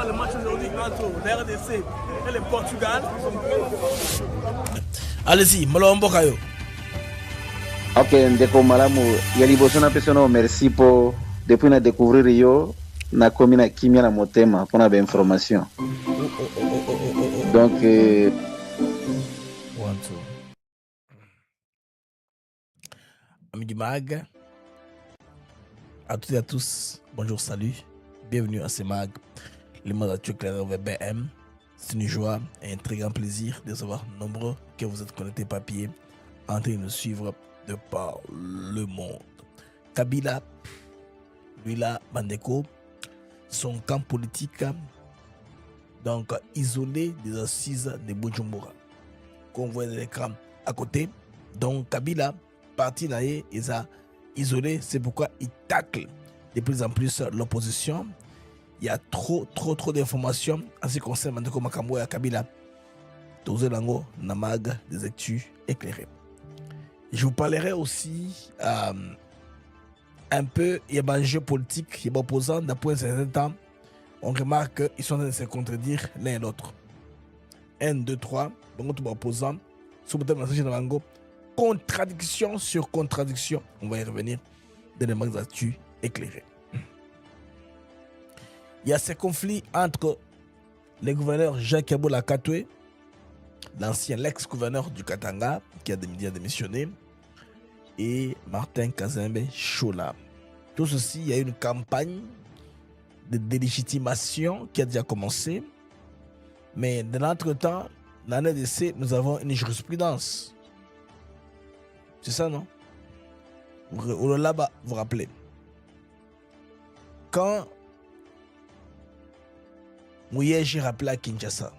Le match aujourd'hui entre l'RDC et le Portugal. Allez-y, Malombo Kayo. Ok, ndeko malamu yali bosona pesono merci pour depuis na découvrir yo na komina kimia na motema pour na ba information. Donc One, two. Amis du MAG, à toutes et à tous, bonjour, salut, bienvenue à ce MAG, le monde actuel clair VBM. C'est une joie et un très grand plaisir de savoir nombreux que vous êtes connectés papier en train de nous suivre de par le monde. Kabila, lui là, Bandeko, son camp politique, donc isolé des assises de Bujumbura. Qu'on voit dans l'écran à côté, donc Kabila, parti là, il a isolé, c'est pourquoi il tacle de plus en plus l'opposition. Il y a trop d'informations en ce qui concerne Bandeko Makambo et Kabila. Toze Lango, Namag, des actus éclairés. Je vous parlerai aussi un peu, il y a un jeu politique, il y a opposants, d'après un certain temps, on remarque qu'ils sont en train de se contredire l'un et l'autre. 1, 2, 3, donc tout opposant, sous le thème de Lango, contradiction sur contradiction. On va y revenir dans les manques d'actu éclairés. Il y a ce conflit entre le gouverneur Jacques Aboula Katoué, l'ex-gouverneur du Katanga, qui a démissionné, et Martin Kazembe Chola. Tout ceci, il y a une campagne de délégitimation qui a déjà commencé, mais dans l'entretemps, dans l'ADC, nous avons une jurisprudence. C'est ça, non? Vous là-bas, vous vous rappelez. Quand Mouye, j'ai rappelé à Kinshasa,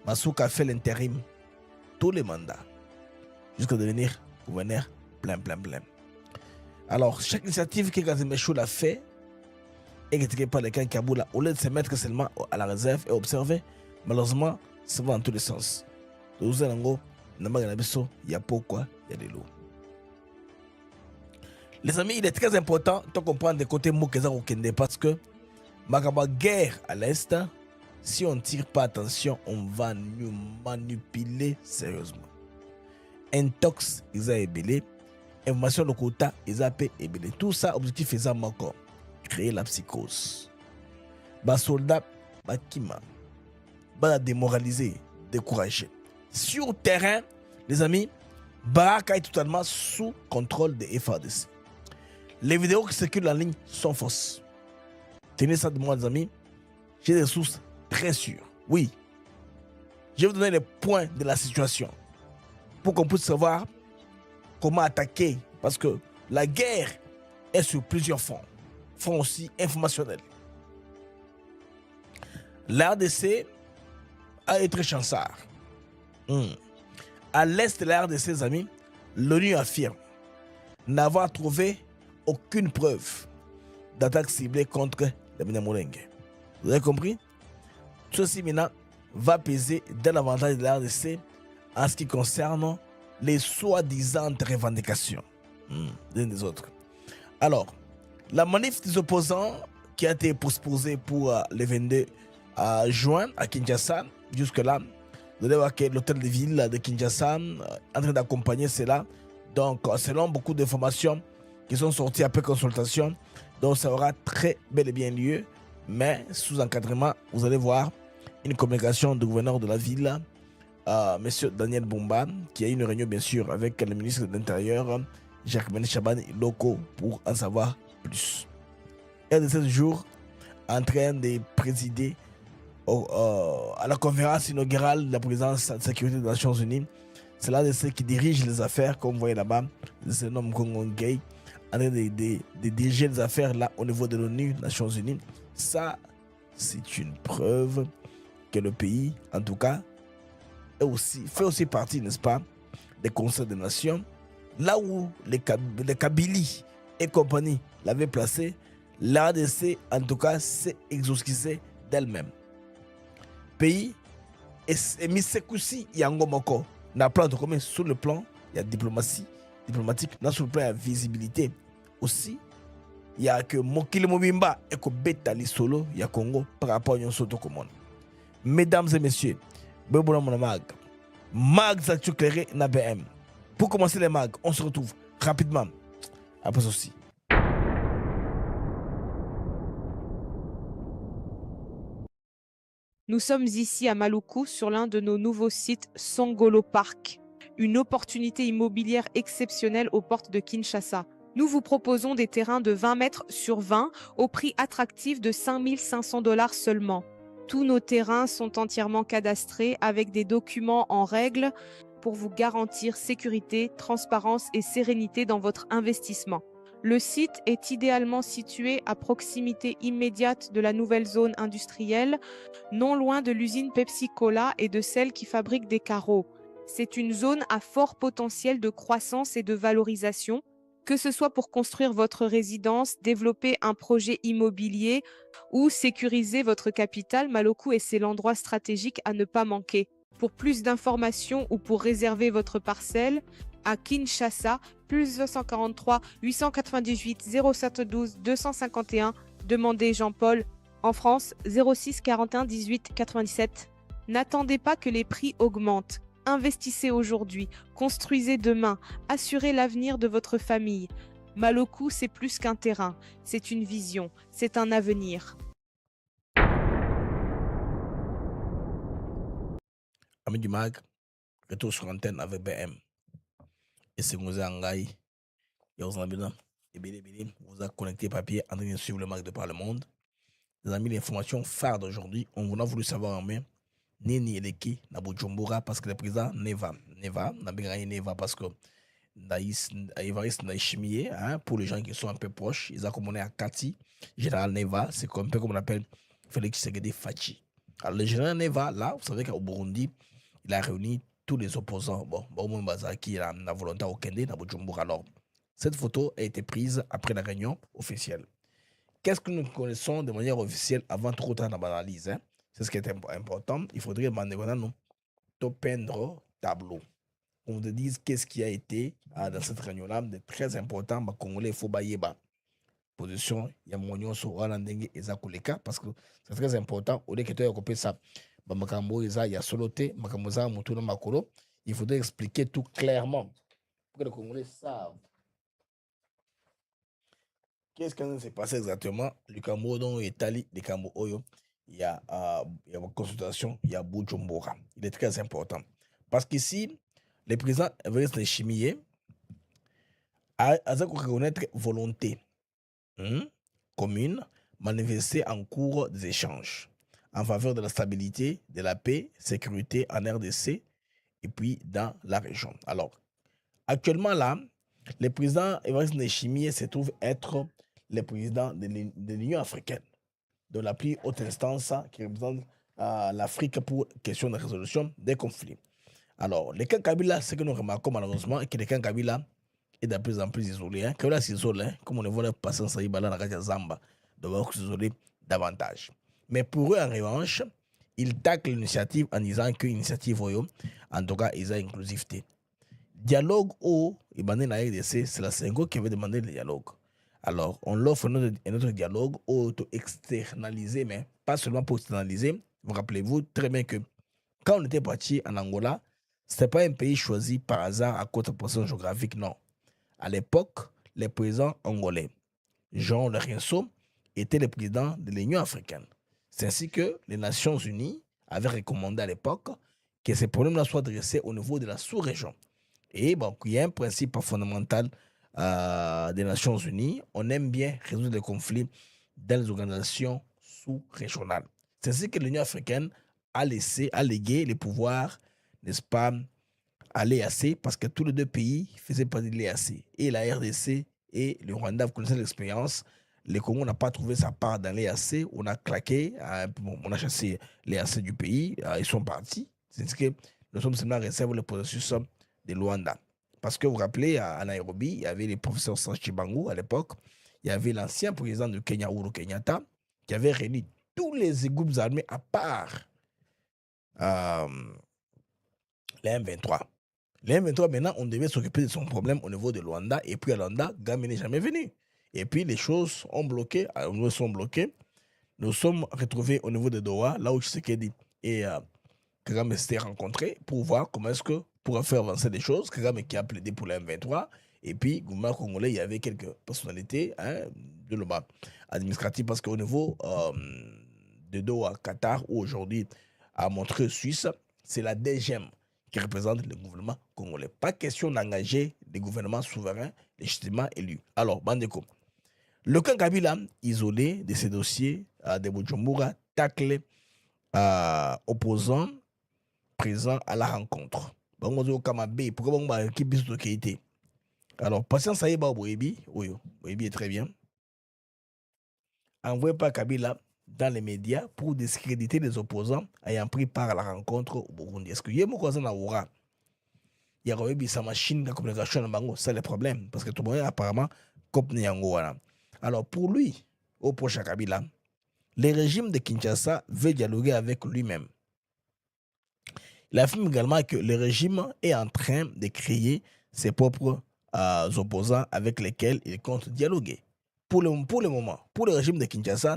Massouk a fait l'intérim, tous les mandats, jusqu'à devenir gouverneur plein. Alors, chaque initiative que Kazembe Chola a fait, et critiquée par les Kankaboula, au lieu de se mettre seulement à la réserve et observer, malheureusement, ça va dans tous les sens. Il y a pourquoi, il y a des lots. Les amis, il est très important de comprendre des côtés Moukeza Okende parce que Makaba guerre à l'Est, si on ne tire pas attention, on va nous manipuler sérieusement. Intox, ils ont ébélé. Information de quota, ils ont ébélé. Tout ça, objectif est encore créer la psychose. Bas soldat, bas kima, bas démoraliser, décourager. Sur le terrain, les amis, Baraka est totalement sous contrôle des FARDC. Les vidéos qui circulent en ligne sont fausses. Tenez ça de moi, les amis. J'ai des sources très sûres. Oui. Je vais vous donner les points de la situation pour qu'on puisse savoir comment attaquer. Parce que la guerre est sur plusieurs fronts. Front aussi informationnel. L'RDC a été chancard. À l'est de la RDC, les amis, l'ONU affirme n'avoir trouvé aucune preuve d'attaque ciblée contre les Minamoulengue. Vous avez compris? Ceci maintenant va peser dans l'avantage de la RDC en ce qui concerne les soi-disant revendications des autres. Alors, la manif des opposants qui a été postposée pour le 22 juin à Kinshasa, jusque-là, vous allez voir que l'hôtel de ville de Kinshasa est en train d'accompagner cela. Donc, selon beaucoup d'informations qui sont sorties après consultation, donc ça aura très bel et bien lieu, mais sous encadrement, vous allez voir une communication du gouverneur de la ville, M. Daniel Bumba, qui a eu une réunion bien sûr avec le ministre de l'Intérieur, Jacques Chaban Loko, pour en savoir plus. Et de 16 jours, en train de présider à la conférence inaugurale de la présidence de sécurité des Nations Unies. C'est là de ceux qui dirigent les affaires, comme vous voyez là-bas, se nomme Congo Gay, en train de diriger les affaires là au niveau de l'ONU, Nations Unies. Ça, c'est une preuve que le pays, en tout cas, fait aussi partie, n'est-ce pas, des Conseils des Nations. Là où les Kabylie et compagnie l'avaient placé, l'ADC, en tout cas, s'est exorcisé d'elle-même. Pays et misekusi yango moko na plan de commun sur le plan il y a diplomatique na sur le plan il y a visibilité aussi il y a que mokili mobimba et ko beta lisolo ya Congo par rapport à soto komona. Mesdames et messieurs, bebona mon mag actu clairé na BM. Pour commencer les mags, on se retrouve rapidement après ceci. Nous sommes ici à Maluku sur l'un de nos nouveaux sites Songolo Park, une opportunité immobilière exceptionnelle aux portes de Kinshasa. Nous vous proposons des terrains de 20 mètres sur 20 au prix attractif de 5 500 $ seulement. Tous nos terrains sont entièrement cadastrés avec des documents en règle pour vous garantir sécurité, transparence et sérénité dans votre investissement. Le site est idéalement situé à proximité immédiate de la nouvelle zone industrielle, non loin de l'usine Pepsi-Cola et de celle qui fabrique des carreaux. C'est une zone à fort potentiel de croissance et de valorisation, que ce soit pour construire votre résidence, développer un projet immobilier ou sécuriser votre capital. Maluku est l'endroit stratégique à ne pas manquer. Pour plus d'informations ou pour réserver votre parcelle, à Kinshasa, plus 243 898 0712 251, demandez Jean-Paul. En France, 06 41 18 97. N'attendez pas que les prix augmentent. Investissez aujourd'hui, construisez demain, assurez l'avenir de votre famille. Maluku, c'est plus qu'un terrain, c'est une vision, c'est un avenir. Ami du mag, retour sur antenne avec BM. Et c'est vous Angaï, et vous vous a connecté papier en train de suivre le mag de par le monde. Les amis, l'information phare d'aujourd'hui, on a voulu savoir en main. Nini Eleki na Bujumbura parce que le président Neva n'a bien gagné Neva parce que Evariste Ndayishimiye, pour les gens qui sont un peu proches, ils ont commandé à Kati, général Neva, c'est un peu comme on appelle Félix Tshisekedi Fachi. Alors le général Neva, là, vous savez qu'au Burundi, il a réuni tous les opposants. Bon, Bazaki, la volonté au Kende, na Bujumbura. Alors, cette photo a été prise après la réunion officielle. Qu'est-ce que nous connaissons de manière officielle avant trop tard dans l'analyse? C'est ce qui est important. Il faudrait demander maintenant de peindre tableau. On te dise qu'est-ce qui a été dans cette réunion-là de très important. Les Congolais, il faut bailler bas. Position, il y a mon sur Rolandenge et Zakuleka parce que c'est très important. Au lieu que tu aies coupé ça, il y a soloté, il faudrait expliquer tout clairement pour que les Congolais savent. Qu'est-ce qui s'est passé exactement? Le Cameroun est allé, le Cameroun, il y a une consultation, il y a Bujumbura. Il est très important. Parce qu'ici, le président Evariste Ndayishimiye a reconnaître volonté commune manifestée en cours des échanges en faveur de la stabilité, de la paix, sécurité en RDC et puis dans la région. Alors, actuellement là, le président Evariste Ndayishimiye se trouve être le président de l'Union africaine, de la plus haute instance qui représente l'Afrique pour question de résolution des conflits. Alors, le cas Kabila, ce que nous remarquons malheureusement, est que le cas Kabila est de plus en plus isolé. Kabila s'isole, comme on le voit passer en Saïbala, dans Zamba, donc s'isoler davantage. Mais pour eux, en revanche, ils taclent l'initiative en disant que l'initiative, en tout cas, ils ont inclusivité. Dialogue au RDC, c'est la Sengo qui veut demander le dialogue. Alors, on l'offre notre dialogue auto-externalisé, mais pas seulement pour externaliser. Vous rappelez-vous très bien que quand on était parti en Angola, ce n'était pas un pays choisi par hasard à cause de position géographique, non. À l'époque, les présidents angolais, Jean Lorenzo, était le président de l'Union africaine. C'est ainsi que les Nations unies avaient recommandé à l'époque que ces problèmes-là soient adressés au niveau de la sous-région. Et bon, il y a un principe fondamental des Nations Unies, on aime bien résoudre les conflits dans les organisations sous-régionales. C'est ainsi que l'Union africaine a légué les pouvoirs, n'est-ce pas, à l'EAC, parce que tous les deux pays faisaient partie de l'EAC. Et la RDC et le Rwanda, vous connaissez l'expérience. Le Congo n'a pas trouvé sa part dans l'EAC, on a claqué, on a chassé l'EAC du pays, ils sont partis. C'est ce que nous sommes seulement réservés le processus de Luanda. Parce que vous vous rappelez, à Nairobi, il y avait les professeurs Sanchibangu à l'époque, il y avait l'ancien président du Kenya, Uhuru Kenyatta, qui avait réuni tous les groupes armés à part euh, les M23. Les M23, maintenant, on devait s'occuper de son problème au niveau de Luanda. Et puis à Luanda, Gamé n'est jamais venu. Et puis les choses ont bloqué, nous sont bloqués. Nous sommes retrouvés au niveau de Doha, là où Tshisekedi et Kagame s'étaient rencontrés pour voir comment est-ce que pour faire avancer les choses. Kagame qui a plaidé pour la M23. Et puis, gouvernement congolais, il y avait quelques personnalités de l'OMA administrative parce qu'au niveau de Doha, Qatar, ou aujourd'hui à Montreux, Suisse, c'est la DGM qui représente le gouvernement congolais. Pas question d'engager des gouvernements souverains légitimement élus. Alors, Bandeko, le camp Kabila, isolé de ces dossiers de Bujumbura, tacle opposants présents à la rencontre. Alors, Patience Aïba Boebi, oui, Boebi est très bien. Envoyé par Kabila dans les médias pour discréditer les opposants ayant pris part à la rencontre au Burundi. Est-ce que Yemo Kwazana Oura, il y a eu sa machine de communication, c'est le problème. Parce que tout le monde apparemment copne Yangoana. Alors, pour lui, au prochain Kabila, le régime de Kinshasa veut dialoguer avec lui-même. Il affirme également que le régime est en train de créer ses propres opposants avec lesquels il compte dialoguer. Pour le moment, pour le régime de Kinshasa,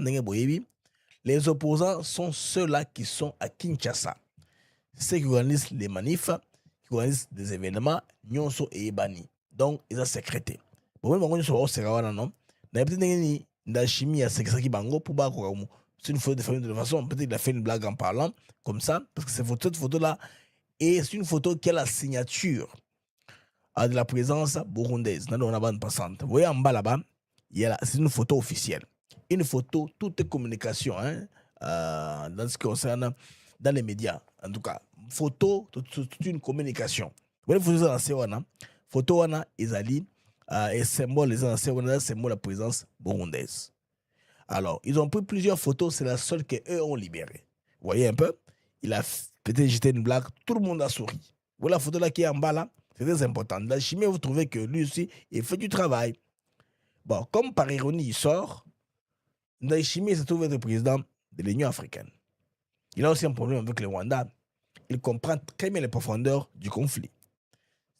les opposants sont ceux-là qui sont à Kinshasa. Ceux qui organisent les manifs, qui organisent des événements, Nyonso et Ebani. Donc, ils ont sécrété. Bon, même si on c'est une photo de famille de façon, peut-être qu'il a fait une blague en parlant, comme ça, parce que cette photo-là, et c'est une photo qui a la signature de la présence burundaise dans la bande passante. Vous voyez en bas là-bas, c'est une photo officielle. Une photo, toute communication, dans ce qui concerne dans les médias, en tout cas. Photo, toute une communication. Vous voyez, photo, Ezali, et symbole, les symbole de la présence burundaise. Alors, ils ont pris plusieurs photos, c'est la seule qu'eux ont libérée. Vous voyez un peu? Il a peut-être jeté une blague, tout le monde a souri. Vous voyez la photo là qui est en bas là? C'est très important. Dans la chimie, vous trouvez que lui aussi, il fait du travail. Bon, comme par ironie, il sort, dans la chimie, il se trouve être président de l'Union africaine. Il a aussi un problème avec le Rwanda. Il comprend très bien les profondeurs du conflit.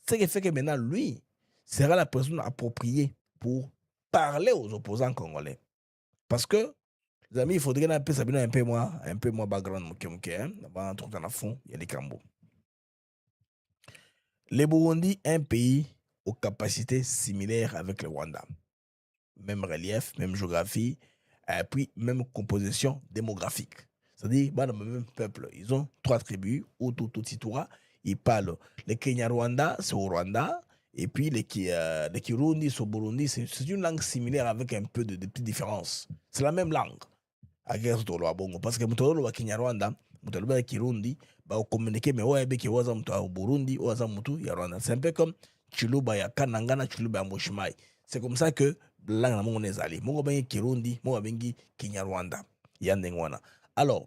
Ce qui fait que maintenant, lui, sera la personne appropriée pour parler aux opposants congolais. Parce que, les amis, il faudrait un peu moins background, avant un truc dans la fond, il y a les cambos. Le Burundi, un pays aux capacités similaires avec le Rwanda. Même relief, même géographie, et puis même composition démographique. C'est-à-dire, dans le même peuple, ils ont 3 tribus, Hutu, Tutsi, Tura. Ils parlent le Kenya-Rwanda, c'est au Rwanda. Et puis les Kirundi, c'est au Burundi. C'est une langue similaire avec un peu de petites différences. C'est la même langue. Parce que Mutolo Kenya-Rwanda, Mutolo Kirundi, on communique, mais ouais, au Burundi, Rwanda. C'est un peu comme Chiluba ya Kanangana, Chiluba ya Moshimai. C'est comme ça que la langue est allée. Moi, je Kirundi, moi, je Kenya-Rwanda. Alors,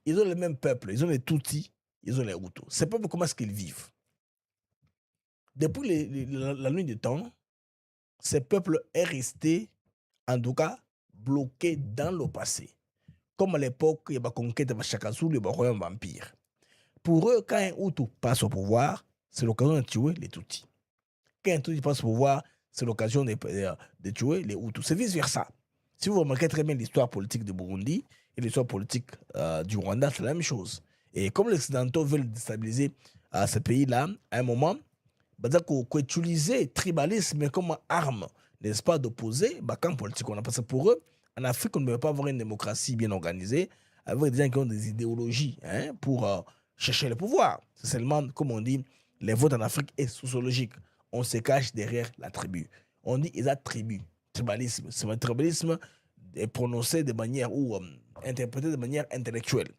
ils ont le même peuple, ils ont les Tutsis, ils ont les Hutus. Ces peuples, comment est-ce qu'ils vivent? Depuis la nuit du temps, ces peuples est resté, en tout cas, bloqué dans le passé. Comme à l'époque, il y a la conquête de Chakazoul, le royaume vampire. Pour eux, quand un Hutu passe au pouvoir, c'est l'occasion de tuer les Tutsis. Quand un Tutsi passe au pouvoir, c'est l'occasion de tuer les Hutus. C'est vice-versa. Si vous remarquez très bien l'histoire politique de Burundi et l'histoire politique du Rwanda, c'est la même chose. Et comme les Occidentaux veulent déstabiliser ce pays-là, à un moment, qu'on utilisait le tribalisme comme arme, n'est-ce pas, d'opposer camp politique. Parce que pour eux, en Afrique, on ne peut pas avoir une démocratie bien organisée avec des gens qui ont des idéologies pour chercher le pouvoir. C'est seulement, comme on dit, les votes en Afrique est sociologique. On se cache derrière la tribu. On dit ils ont tribu. Tribalisme. Le tribalisme est prononcé de manière ou interprété de manière intellectuelle.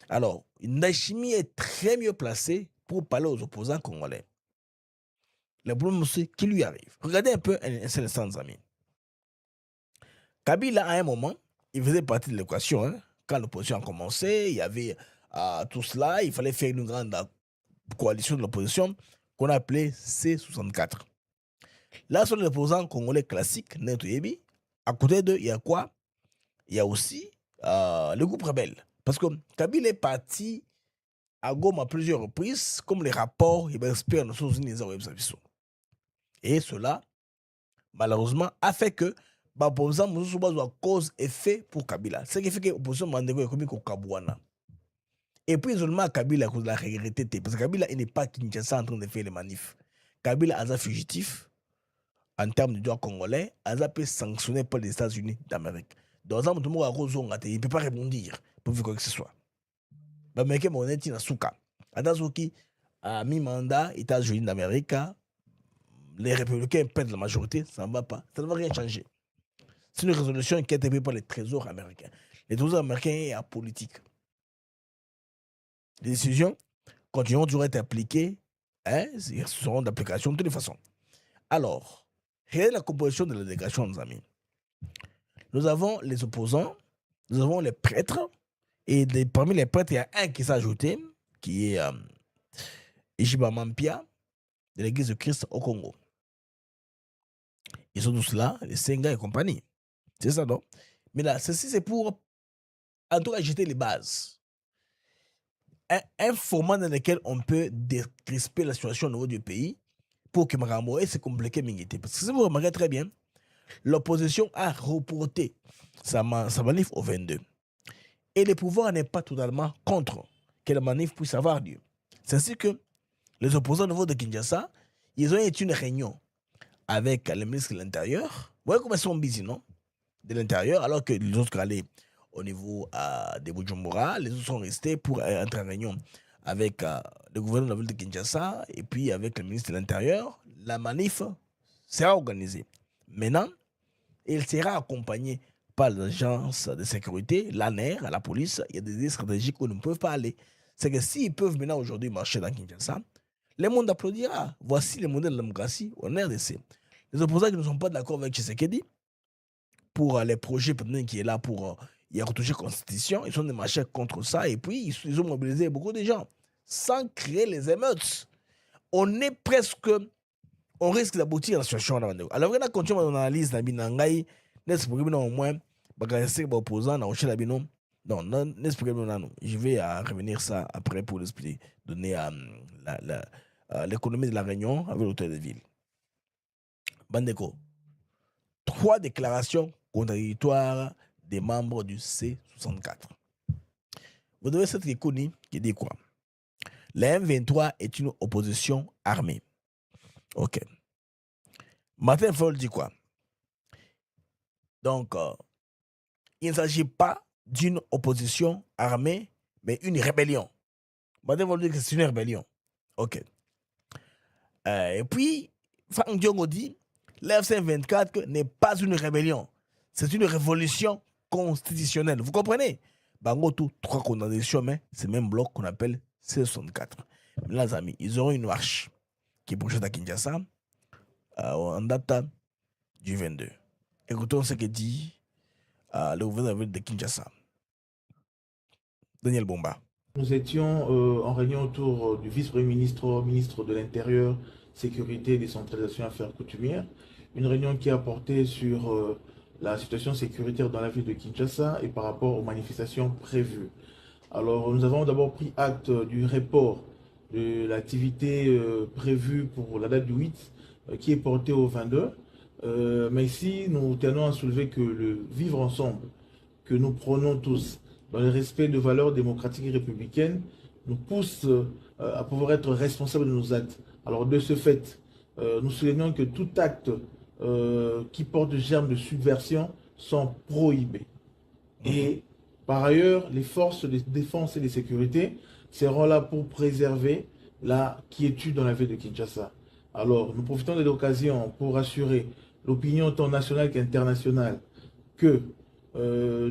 Alors, Ndayishimiye est très mieux placé pour parler aux opposants congolais. Le problème aussi qui lui arrive. Regardez un peu un seul instant, amis. Kabila, à un moment, il faisait partie de l'équation. Quand l'opposition a commencé, il y avait tout cela. Il fallait faire une grande coalition de l'opposition qu'on a appelée C64. Là, sur les opposants congolais classiques, à côté d'eux, il y a quoi? il y a aussi le groupe rebelle. Parce que Kabila est parti à Goma à plusieurs reprises, comme les rapports et experts des Nations Unies. Et cela, malheureusement, a fait que l'opposition a cause effet pour Kabila. Ce qui fait que l'opposition Mandego est comme Kabouana. Et puis, seulement Kabila a cause de la regretté. Parce que Kabila n'est pas Kinshasa en train de faire les manifs. Kabila est un fugitif en termes de droit congolais. Il a été sanctionné par les États-Unis d'Amérique. Dans un moment, il ne peut pas répondre pour faire quoi que ce soit. Mais il y a un souka. Adazoki a mis mandat États-Unis d'Amérique. Les républicains perdent la majorité, ça ne va pas. Ça ne va rien changer. C'est une résolution qui a été prise par les trésors américains. Les trésors américains sont apolitiques. Les décisions continueront toujours à être appliquées. Elles seront d'application de toutes les façons. Alors, regardez la composition de la délégation, nos amis. Nous avons les opposants, nous avons les prêtres, et parmi les prêtres, il y a un qui s'est ajouté, qui est Ishiba Mampia, de l'église de Christ au Congo. Ils sont tous là, les Senga et compagnie. C'est ça, non? Mais là, ceci, c'est pour, en tout cas, jeter les bases. Un format dans lequel on peut décrisper la situation au niveau du pays pour que Maramoué se complique Mingité. Parce que si vous remarquez très bien, l'opposition a reporté sa manif au 22. Et le pouvoir n'est pas totalement contre que la manif puisse avoir lieu. C'est ainsi que les opposants au niveau de Kinshasa, ils ont eu une réunion avec le ministre de l'Intérieur. Vous voyez comment ils sont busy, non? De l'Intérieur, alors que les autres allaient au niveau de Bujumbura, les autres sont restés pour entrer en réunion avec le gouverneur de la ville de Kinshasa et puis avec le ministre de l'Intérieur. La manif sera organisée. Maintenant, il sera accompagné par l'agence de sécurité, l'ANER, la police. Il y a des idées stratégiques où ils ne peuvent pas aller. C'est que s'ils peuvent maintenant aujourd'hui marcher dans Kinshasa, le monde applaudira. Voici le modèle de la démocratie en RDC. Les opposants qui ne sont pas d'accord avec Tshisekedi pour les projets qui est là pour y retoucher la constitution, ils sont des marchés contre ça et puis ils ont mobilisé beaucoup de gens sans créer les émeutes. On est presque, on risque d'aboutir à la situation. Alors, on a continué mon analyse dans Binangai, n'est-ce pas au moins, les opposants, non, n'est-ce pas je vais revenir ça après pour l'expliquer, donner l'économie de la Réunion avec l'hôtel de ville. Bandeko, 3 déclarations contradictoires des membres du C64. Vous devez cette connu qui dit quoi? La M23 est une opposition armée. Ok. Martin Fayol dit quoi? Donc, il ne s'agit pas d'une opposition armée, mais une rébellion. Martin Fayol dit que c'est une rébellion. Ok. Et puis, Franck Diongo dit la FC24 n'est pas une rébellion. C'est une révolution constitutionnelle. Vous comprenez? Bango, tout, 3 condamnations, mais c'est le même bloc qu'on appelle C64. Là, les amis, ils auront une marche qui est projetée à Kinshasa en date du 22. Écoutons ce que dit le gouverneur de Kinshasa. Daniel Bomba. Nous étions en réunion autour du vice-premier ministre, ministre de l'Intérieur, Sécurité et Décentralisation Affaires coutumières. Une réunion qui a porté sur la situation sécuritaire dans la ville de Kinshasa et par rapport aux manifestations prévues. Alors, nous avons d'abord pris acte du report de l'activité prévue pour la date du 8, qui est portée au 22. Mais ici, nous tenons à soulever que le vivre ensemble, que nous prenons tous, dans le respect de valeurs démocratiques et républicaines, nous pousse à pouvoir être responsables de nos actes. Alors, de ce fait, nous soulignons que tout acte qui porte germe de subversion sont prohibés. Et par ailleurs, les forces de défense et de sécurité seront là pour préserver la quiétude dans la ville de Kinshasa. Alors, nous profitons de l'occasion pour assurer l'opinion tant nationale qu'internationale que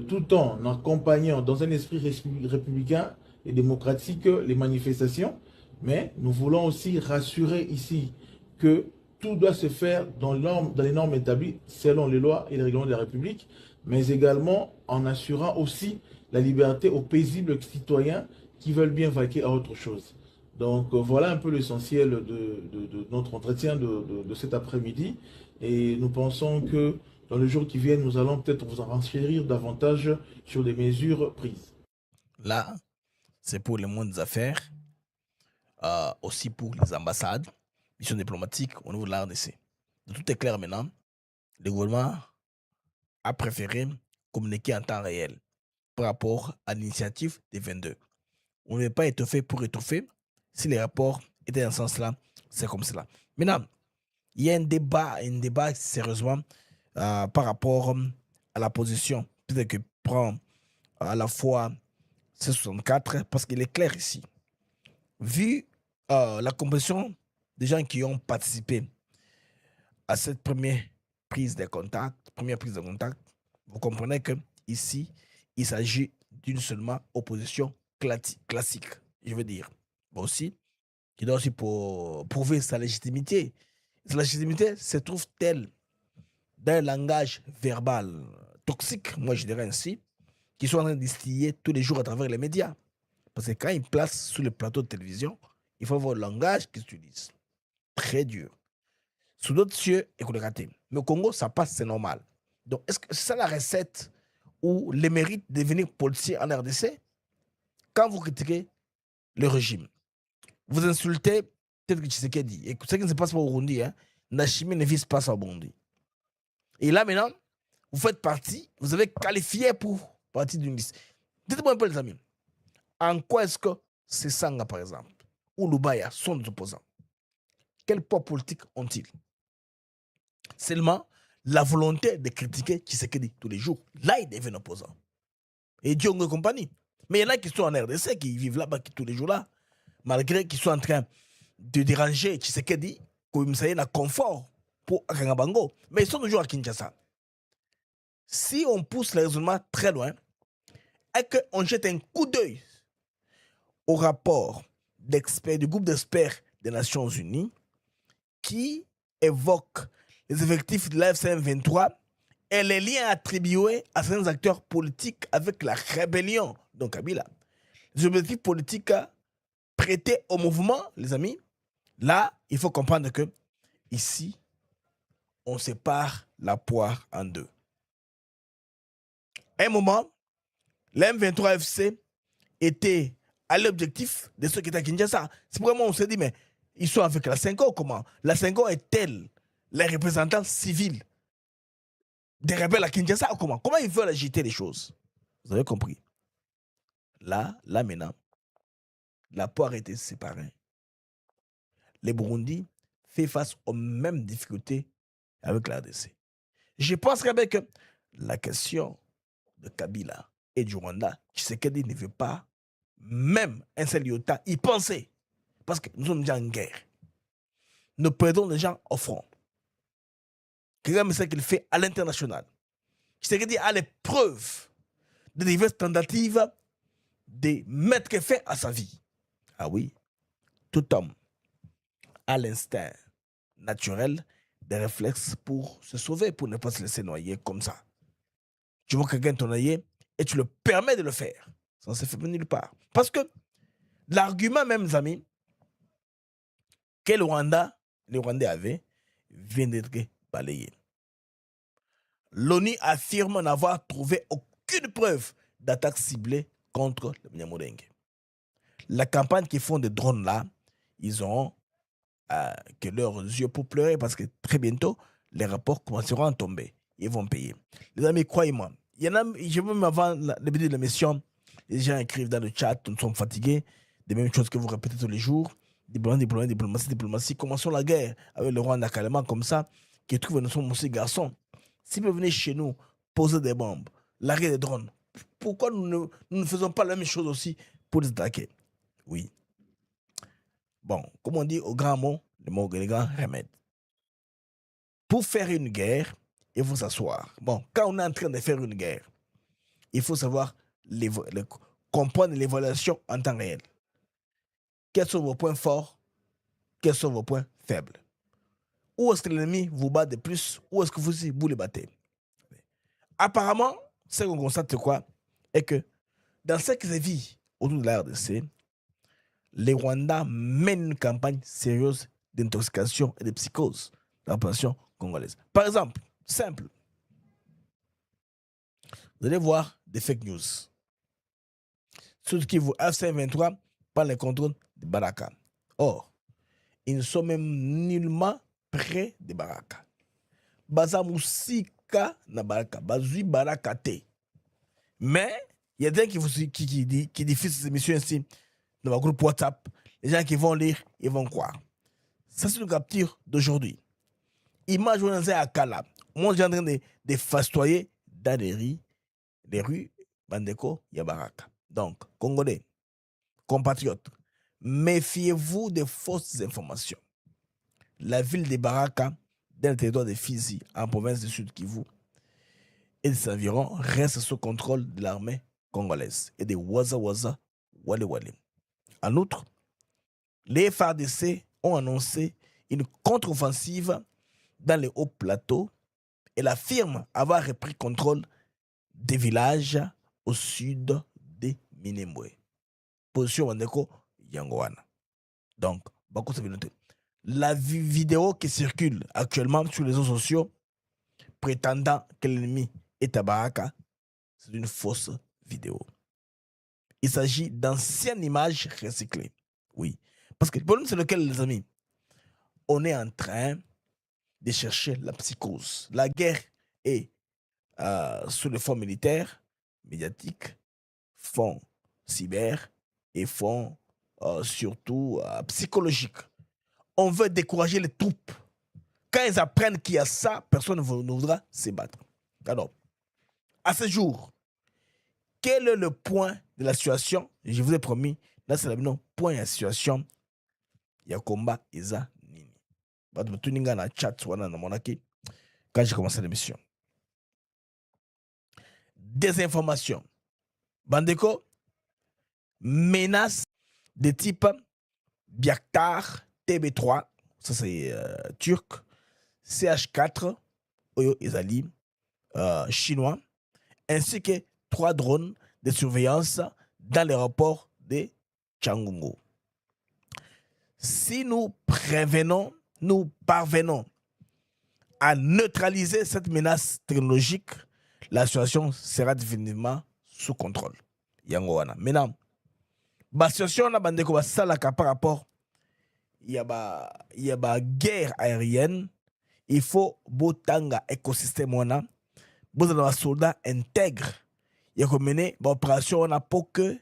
tout en accompagnant dans un esprit républicain et démocratique les manifestations, mais nous voulons aussi rassurer ici que tout doit se faire dans les normes établies selon les lois et les règlements de la République, mais également en assurant aussi la liberté aux paisibles citoyens qui veulent bien vaquer à autre chose. Donc voilà un peu l'essentiel de notre entretien de cet après-midi. Et nous pensons que Dans les jours qui viennent, nous allons peut-être vous en renchérir davantage sur les mesures prises. Là, c'est pour le monde des affaires, aussi pour les ambassades, missions diplomatiques au niveau de la RDC. Tout est clair maintenant. Le gouvernement a préféré communiquer en temps réel par rapport à l'initiative des 22. On ne veut pas étoffer pour étoffer. Si les rapports étaient dans ce sens-là, c'est comme cela. Maintenant, il y a un débat sérieusement par rapport à la position. Peut-être que prend à la fois C64, parce qu'il est clair ici. Vu la composition des gens qui ont participé à cette première prise de contact, vous comprenez que ici, il s'agit d'une seulement opposition classique, je veux dire. Mais aussi, qui doit aussi prouver sa légitimité. Sa légitimité se trouve-t-elle dans un langage verbal toxique, moi je dirais ainsi, qui sont en train de distiller tous les jours à travers les médias. Parce que quand ils placent sur le plateau de télévision, il faut voir le langage qu'ils utilisent. Très dur. Sous d'autres cieux, écoute, raté. Mais au Congo, ça passe, c'est normal. Donc, est-ce que c'est ça la recette ou les mérites de devenir policier en RDC? Quand vous critiquez le régime, vous insultez peut-être que Tshisekedi. Et ce qui ne se passe pas au Burundi, hein, Nachimi ne vise pas ça au Burundi. Et là, maintenant, vous faites partie, vous avez qualifié pour partie d'une liste. Dites-moi un peu, les amis, en quoi est-ce que ces Sanga, par exemple, ou Lubaya sont des opposants? Quel poids politique ont-ils? Seulement la volonté de critiquer Tshisekedi tous les jours. Là, ils deviennent opposants. Et Diongo et compagnie. Mais il y en a qui sont en RDC, qui vivent là-bas tous les jours là, malgré qu'ils soient en train de déranger Tshisekedi, comme ça y est, un confort pour Akangabango. Mais ils sont toujours à Kinshasa. Si on pousse le raisonnement très loin, et qu'on jette un coup d'œil au rapport d'experts, du groupe d'experts des Nations Unies, qui évoque les effectifs de la FCM23 et les liens attribués à certains acteurs politiques avec la rébellion, donc Kabila. Les objectifs politiques prêtés au mouvement, les amis, là, il faut comprendre que ici, on sépare la poire en deux. À un moment, la M23 FC était à l'objectif de ceux qui étaient à Kinshasa. C'est vraiment, on s'est dit, mais ils sont avec la 5O, comment? La 5O est-elle les représentants civils des rebelles à Kinshasa ou comment? Comment ils veulent agiter les choses? Vous avez compris? Là maintenant, la poire était séparée. Les Burundi fait face aux mêmes difficultés avec la RDC. Je pense qu'avec la question de Kabila et du Rwanda, Tshisekedi ne veut pas même un seul iota y penser. Parce que nous sommes déjà en guerre. Nous perdons les gens au front. Regarde ce qu'il fait à l'international. Tshisekedi a les preuves de diverses tentatives de mettre fin à sa vie. Ah oui, tout homme a l'instinct naturel des réflexes pour se sauver, pour ne pas se laisser noyer comme ça. Tu vois quelqu'un te noyer et tu le permets de le faire. Ça ne se fait nulle part. Parce que l'argument même, les amis, que les Rwandais avaient, vient d'être balayé. L'ONU affirme n'avoir trouvé aucune preuve d'attaque ciblée contre le Banyamulenge. La campagne qu'ils font des drones là, ils auront que leurs yeux pour pleurer parce que très bientôt, les rapports commenceront à tomber. Ils vont payer. Les amis, croyez-moi, il y en a, je veux même avant le début de l'émission, les gens écrivent dans le chat, nous sommes fatigués, des mêmes choses que vous répétez tous les jours, diplomatie, commençons la guerre avec le Rwanda carrément comme ça, qui trouve que nous sommes aussi garçons. Si vous venez chez nous poser des bombes, larguer des drones, pourquoi nous ne faisons pas la même chose aussi pour les attaquer? Oui. Bon, comme on dit au grand mot, le grand remède. Pour faire une guerre, il faut s'asseoir. Bon, quand on est en train de faire une guerre, il faut savoir comprendre l'évaluation en temps réel. Quels sont vos points forts? Quels sont vos points faibles? Où est-ce que l'ennemi vous bat de plus? Où est-ce que vous les battez? Apparemment, ce qu'on constate, c'est quoi? Est que dans ce qui se vit autour de la RDC, les Rwandais mènent une campagne sérieuse d'intoxication et de psychose dans la population congolaise. Par exemple, simple, vous allez voir des fake news. Sud Kivu F-23 par les contrôles de Baraka. Or, ils ne sont même nullement près de Baraka. Baza Moussika na Baraka. Bazui Baraka te. Mais, il y a des gens qui diffusent ces émissions ici dans le groupe WhatsApp. Les gens qui vont lire, ils vont croire. Ça, c'est une capture d'aujourd'hui. Image où on est à Kala. Moi, j'ai en train de fastoyer dans les rues Bandeko, Yabaraka. Donc, Congolais, compatriotes, méfiez-vous des fausses informations. La ville de Baraka, dans le territoire de Fizi, en province du Sud Kivu, et ses environs reste sous contrôle de l'armée congolaise et des Waza Wale Wale. En outre, les FARDC ont annoncé une contre-offensive dans les hauts plateaux et affirment avoir repris contrôle des villages au sud de Minembwe. Position Wandeko Yangoana. Donc, la vidéo qui circule actuellement sur les réseaux sociaux prétendant que l'ennemi est à Baraka, c'est une fausse vidéo. Il s'agit d'anciennes images recyclées. Oui. Parce que le problème, c'est lequel, les amis? On est en train de chercher la psychose. La guerre est sous le fond militaire, médiatique, fond cyber et fond surtout psychologique. On veut décourager les troupes. Quand ils apprennent qu'il y a ça, personne ne voudra se battre. Alors, à ce jour, quel est le point de la situation? Je vous ai promis, là c'est le point de la situation. Il y a combat, Isa Nini. Na chat quand j'ai commencé l'émission. Désinformation. Bandeko, menace de type Biaktar, TB3, ça c'est turc, CH4, Oyo Ezali, chinois, ainsi que 3 drones de surveillance dans l'aéroport de Changungo. Si nous parvenons à neutraliser cette menace technologique, la situation sera définitivement sous contrôle. Yangoana. Maintenant, la situation na bandeko basalaka par rapport il y a guerre aérienne, il faut botanga écosystème wana, bozala soldats intègres. Il y a mener l'opération wana pour que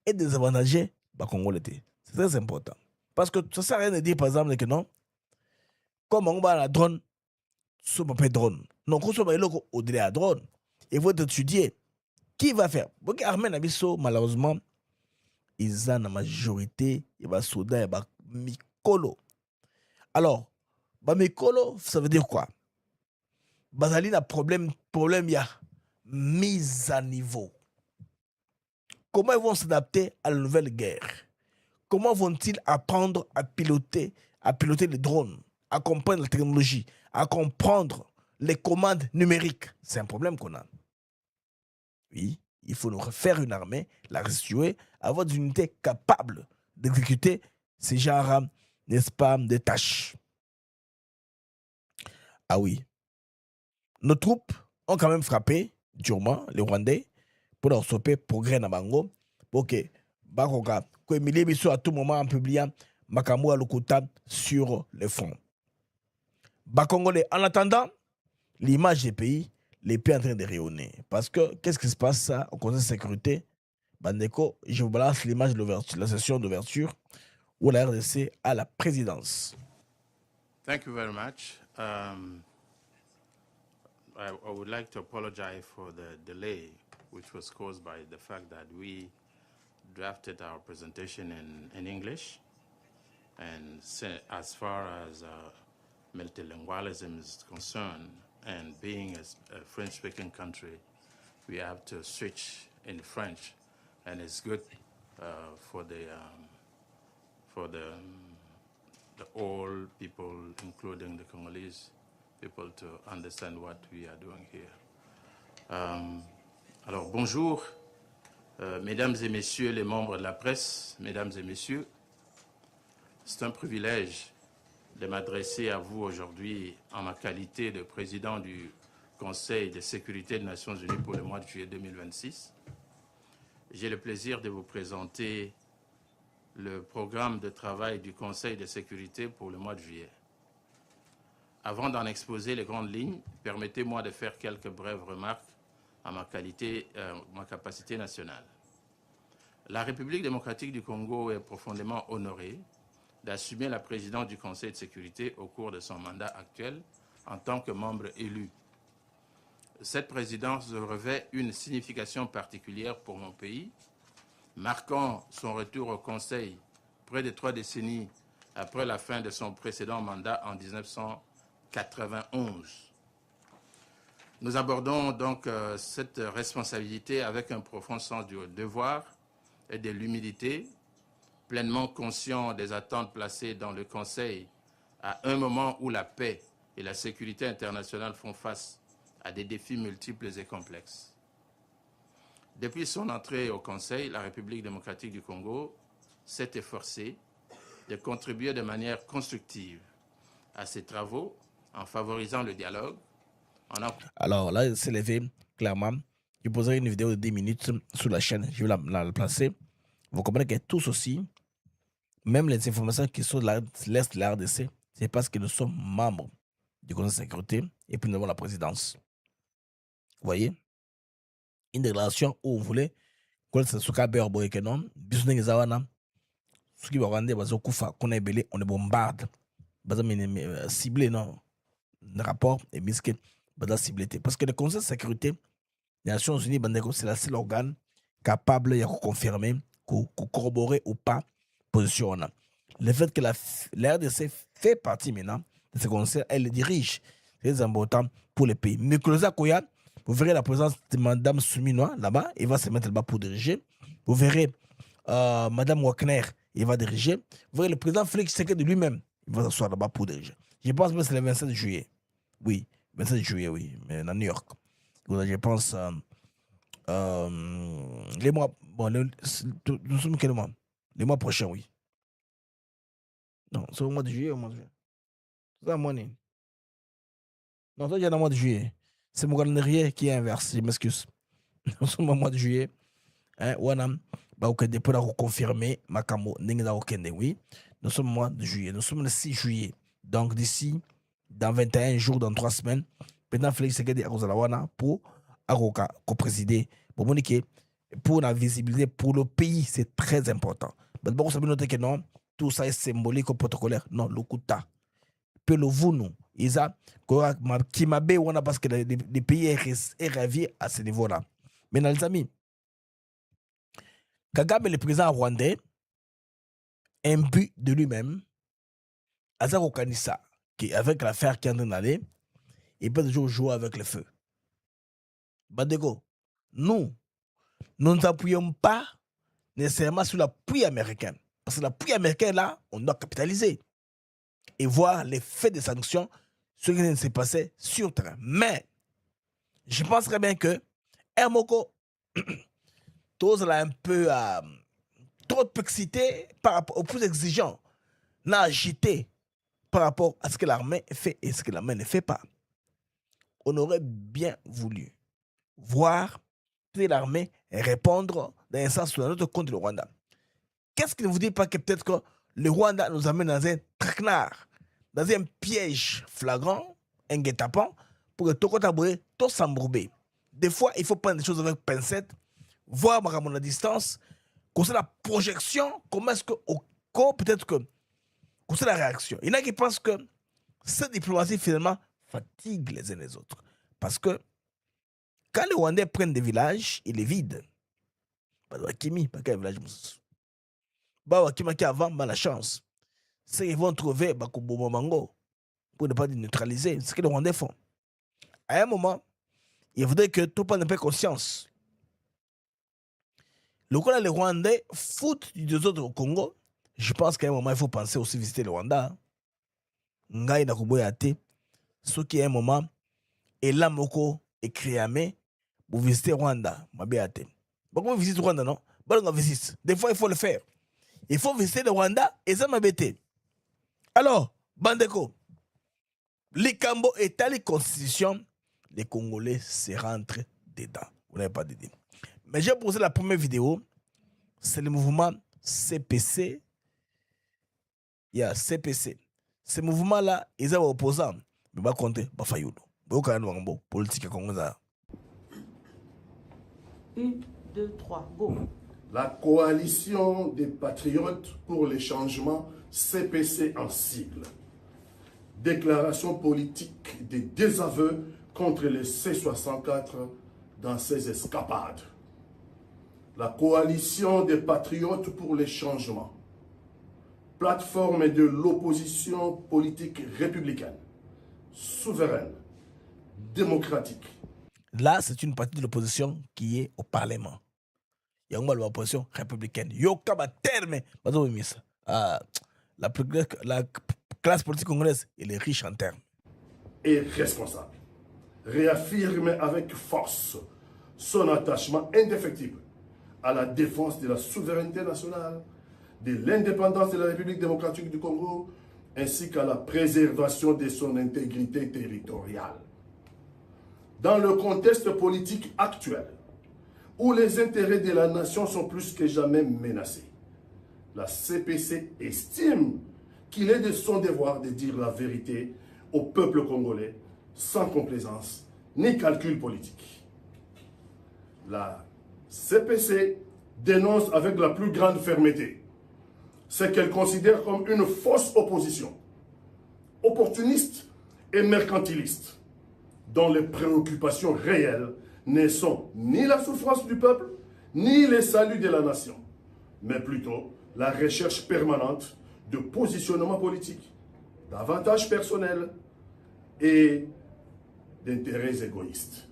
et désavantager ba Congolais. C'est très important. Parce que ça sert à rien de dire par exemple que non, comme on va la drone, sur pas drone. Non, quand on va au-delà de drone, il faut étudier qui va faire. Parce que l'armée Nabiso, malheureusement, ils ont la majorité, il y a des soldats, il y a des mikolo. Alors, mikolo, ça veut dire quoi? Bazali a problème, il y a mise à niveau. Comment ils vont s'adapter à la nouvelle guerre? Comment vont-ils apprendre à piloter les drones, à comprendre la technologie, à comprendre les commandes numériques? C'est un problème qu'on a. Oui, il faut nous refaire une armée, la restituer, avoir des unités capables d'exécuter ces genres, n'est-ce pas, de tâches. Ah oui. Nos troupes ont quand même frappé durement les Rwandais pour leur stopper progrès na bango pour que bakoka ko emilie biso à tout moment en publiant makambo Lokuta sur le front. Congolais, en attendant, l'image des pays en train de rayonner. Parce que, qu'est-ce qui se passe au Conseil de sécurité? Bandeko, je vous balance l'image de la session d'ouverture où la RDC a la présidence. Thank you very much. I would like to apologize for the delay, which was caused by the fact that we drafted our presentation in English. And as far as multilingualism is concerned, and being a French-speaking country, we have to switch in French, and it's good for the all people, including the Congolese people, to understand what we are doing here. Alors, bonjour, mesdames et messieurs les membres de la presse, mesdames et messieurs. C'est un privilège de m'adresser à vous aujourd'hui en ma qualité de président du Conseil de sécurité des Nations Unies pour le mois de juillet 2026. J'ai le plaisir de vous présenter le programme de travail du Conseil de sécurité pour le mois de juillet. Avant d'en exposer les grandes lignes, permettez-moi de faire quelques brèves remarques à ma capacité nationale. La République démocratique du Congo est profondément honorée d'assumer la présidence du Conseil de sécurité au cours de son mandat actuel en tant que membre élu. Cette présidence revêt une signification particulière pour mon pays, marquant son retour au Conseil près de 3 décennies après la fin de son précédent mandat en 1991. Nous abordons donc cette responsabilité avec un profond sens du devoir et de l'humilité, pleinement conscient des attentes placées dans le Conseil à un moment où la paix et la sécurité internationale font face à des défis multiples et complexes. Depuis son entrée au Conseil, la République démocratique du Congo s'est efforcée de contribuer de manière constructive à ces travaux en favorisant le dialogue. Alors là, il s'est levé clairement. Je poserai une vidéo de 10 minutes sur la chaîne. Je vais la placer. Vous comprenez que tous aussi, même les informations qui sont de l'Est de la RDC, c'est parce que nous sommes membres du Conseil de sécurité et puis nous avons la présidence. Vous voyez? Une déclaration où vous voulez que ce soit Kabir Boyekenon, Bisouné Zawana, ce qui va rendre Bazo Koufa, qu'on est belé, on est bombarde. Bazo ciblé, non? Le rapport est misqué, Bazo ciblé. Parce que le Conseil de sécurité des Nations Unies, c'est le seul organe capable de confirmer, de corroborer ou pas position. Le fait que la RDC fait partie maintenant de ce conseil, elle le dirige. C'est important pour le pays. Mais Closa Koya, vous verrez la présence de Mme Souminois là-bas, il va se mettre là-bas pour diriger. Vous verrez Mme Wagner, il va diriger. Vous verrez le président Félix Tshisekedi de lui-même, il va s'asseoir là-bas pour diriger. Je pense que c'est le 27 juillet. Oui, 27 juillet, oui, mais à New York. Je pense les mois. Bon, nous sommes quel mois? Les mois prochains, oui. Non, c'est au mois de juillet ou au mois de juillet? C'est un mois. Non, ça, il y a le mois de juillet. C'est mon calendrier qui est inverse, je m'excuse. Nous sommes au mois de juillet. Wanam, bah, ok, pour la reconfirmer, Makamo, Nengda Okende, oui. Nous sommes au mois de juillet. Nous sommes le 6 juillet. Donc, d'ici, dans 21 jours, dans 3 semaines, maintenant, Félix Tshisekedi à Wana pour Aroka, co-présider, pour moniquer, pour la visibilité pour le pays, c'est très important. Mais d'abord, vous savez noter que non, tout ça est symbolique ou protocolaire. Non, le Kuta. Peu le Vounou, Isa, qui m'a bé, parce que le pays est ravi à ce niveau-là. Maintenant, les amis, Kagame, le président rwandais, imbu de lui-même, Azaro Kanissa, qui avec l'affaire qui est en train d'aller, il peut toujours jouer avec le feu. Badego, nous ne nous appuyons pas nécessairement sur l'appui américain. Parce que l'appui américain, là, on doit capitaliser et voir l'effet des sanctions, ce qui s'est passé sur terrain. Mais, je pense très bien que Hermoko, tous là un peu trop excité par rapport aux plus exigeants, n'a agité par rapport à ce que l'armée fait et ce que l'armée ne fait pas. On aurait bien voulu voir l'armée répondre dans un sens ou dans l'autre contre le Rwanda. Qu'est-ce qui ne vous dit pas que peut-être que le Rwanda nous amène dans un traquenard, dans un piège flagrant, un guet-apens, pour que tout taboué, tout s'embourber. Des fois, il faut prendre des choses avec pincette, voir à la distance, concernant la projection, comment est-ce que, peut-être que, concernant la réaction. Il y en a qui pensent que cette diplomatie, finalement, fatigue les uns les autres. Parce que quand les Rwandais prennent des villages, ils les vident. Wakimi, pas qu'un village. Wakima qui avant, la chance. C'est qu'ils vont trouver Bakubo Mango pour ne pas neutraliser. C'est ce que les Rwandais font. À un moment, il faudrait que tout le monde ait conscience. Le coup là, les Rwandais foutent des autres au Congo. Je pense qu'à un moment, il faut penser aussi visiter le Rwanda. Ngai na Kuboyate. Ce qui à un moment, et là, Moko et Kriame, vous visitez Rwanda. Mabéate. Pourquoi vous visitez Rwanda, non? Bon, on visite. Des fois, il faut le faire. Il faut visiter le Rwanda et ça m'a bêté. Alors, Bandeko, Likambo est à la constitution, les Congolais se rentrent dedans. Vous n'avez pas d'idée. Mais j'ai posé la première vidéo, c'est le mouvement CPC. Il y a CPC. Ce mouvement-là, ils sont opposants. Mais pas compter, pas faillir. Politique congolaise. 1, 2, 3, go. La coalition des patriotes pour les changements, CPC en sigle. Déclaration politique des désaveux contre les C64 dans ses escapades. La coalition des patriotes pour les changements. Plateforme de l'opposition politique républicaine, souveraine, démocratique. Là, c'est une partie de l'opposition qui est au Parlement. Il y a l'opposition républicaine. Yokaba terme. La classe politique congolaise, elle est riche en termes. Et responsable. Réaffirme avec force son attachement indéfectible à la défense de la souveraineté nationale, de l'indépendance de la République démocratique du Congo, ainsi qu'à la préservation de son intégrité territoriale. Dans le contexte politique actuel, où les intérêts de la nation sont plus que jamais menacés, la CPC estime qu'il est de son devoir de dire la vérité au peuple congolais sans complaisance ni calcul politique. La CPC dénonce avec la plus grande fermeté ce qu'elle considère comme une fausse opposition, opportuniste et mercantiliste, dont les préoccupations réelles ne sont ni la souffrance du peuple, ni le salut de la nation, mais plutôt la recherche permanente de positionnement politique, d'avantages personnels et d'intérêts égoïstes.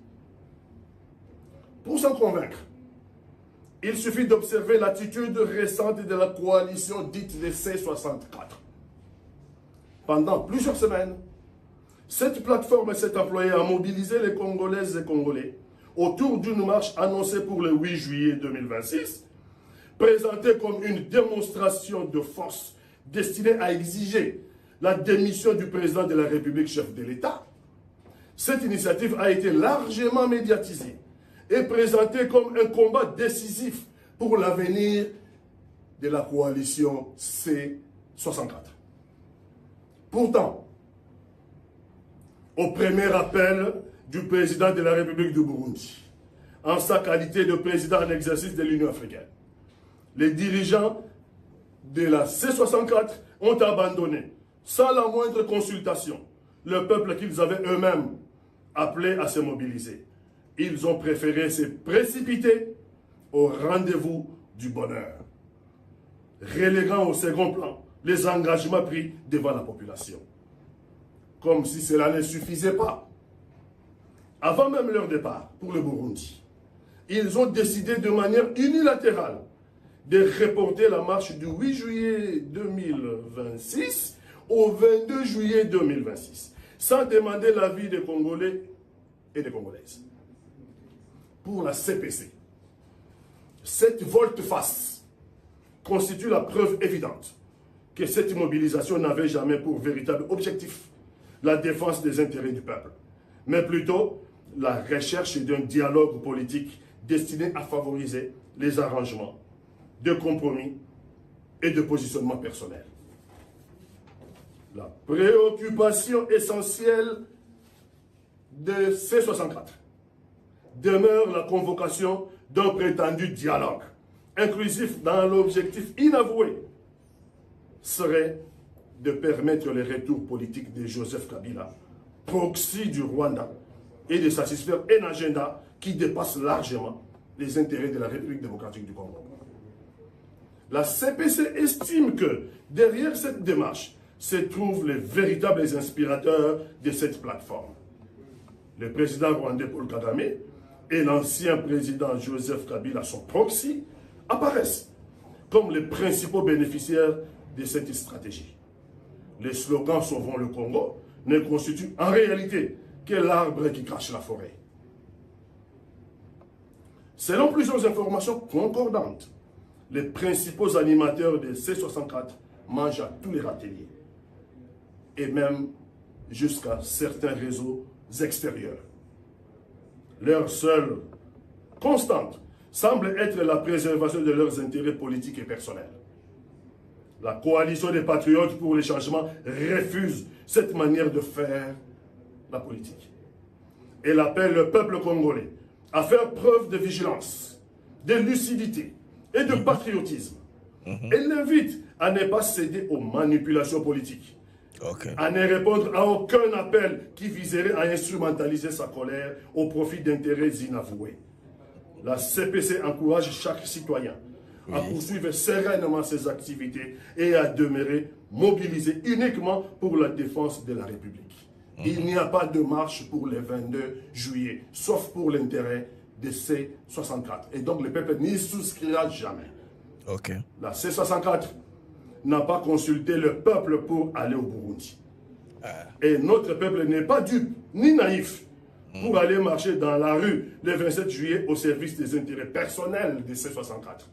Pour s'en convaincre, il suffit d'observer l'attitude récente de la coalition dite des C64. Pendant plusieurs semaines, cette plateforme s'est employée à mobiliser les Congolaises et Congolais autour d'une marche annoncée pour le 8 juillet 2026, présentée comme une démonstration de force destinée à exiger la démission du président de la République, chef de l'État. Cette initiative a été largement médiatisée et présentée comme un combat décisif pour l'avenir de la coalition C64. Pourtant, au premier appel du président de la République du Burundi, en sa qualité de président en exercice de l'Union africaine, les dirigeants de la C64 ont abandonné, sans la moindre consultation, le peuple qu'ils avaient eux-mêmes appelé à se mobiliser. Ils ont préféré se précipiter au rendez-vous du bonheur, reléguant au second plan les engagements pris devant la population. Comme si cela ne suffisait pas. Avant même leur départ pour le Burundi, ils ont décidé de manière unilatérale de reporter la marche du 8 juillet 2026 au 22 juillet 2026, sans demander l'avis des Congolais et des Congolaises. Pour la CPC, cette volte-face constitue la preuve évidente que cette mobilisation n'avait jamais pour véritable objectif la défense des intérêts du peuple, mais plutôt la recherche d'un dialogue politique destiné à favoriser les arrangements de compromis et de positionnement personnel. La préoccupation essentielle de C64 demeure la convocation d'un prétendu dialogue inclusif dans l'objectif inavoué serait de permettre le retour politique de Joseph Kabila, proxy du Rwanda, et de satisfaire un agenda qui dépasse largement les intérêts de la République démocratique du Congo. La CPC estime que derrière cette démarche se trouvent les véritables inspirateurs de cette plateforme. Le président rwandais Paul Kagame et l'ancien président Joseph Kabila, son proxy, apparaissent comme les principaux bénéficiaires de cette stratégie. Les slogans Sauvons le Congo ne constituent en réalité que l'arbre qui cache la forêt. Selon plusieurs informations concordantes, les principaux animateurs de C64 mangent à tous les râteliers, et même jusqu'à certains réseaux extérieurs. Leur seule constante semble être la préservation de leurs intérêts politiques et personnels. La coalition des patriotes pour les changements refuse cette manière de faire la politique. Elle appelle le peuple congolais à faire preuve de vigilance, de lucidité et de patriotisme. Elle l'invite à ne pas céder aux manipulations politiques, à ne répondre à aucun appel qui viserait à instrumentaliser sa colère au profit d'intérêts inavoués. La CPC encourage chaque citoyen à poursuivre sereinement ses activités et à demeurer mobilisé uniquement pour la défense de la République. Il n'y a pas de marche pour le 22 juillet, sauf pour l'intérêt de C64. Et donc le peuple n'y souscrira jamais. La C64 n'a pas consulté le peuple pour aller au Burundi. Et notre peuple n'est pas dupe ni naïf pour aller marcher dans la rue le 27 juillet au service des intérêts personnels de C64.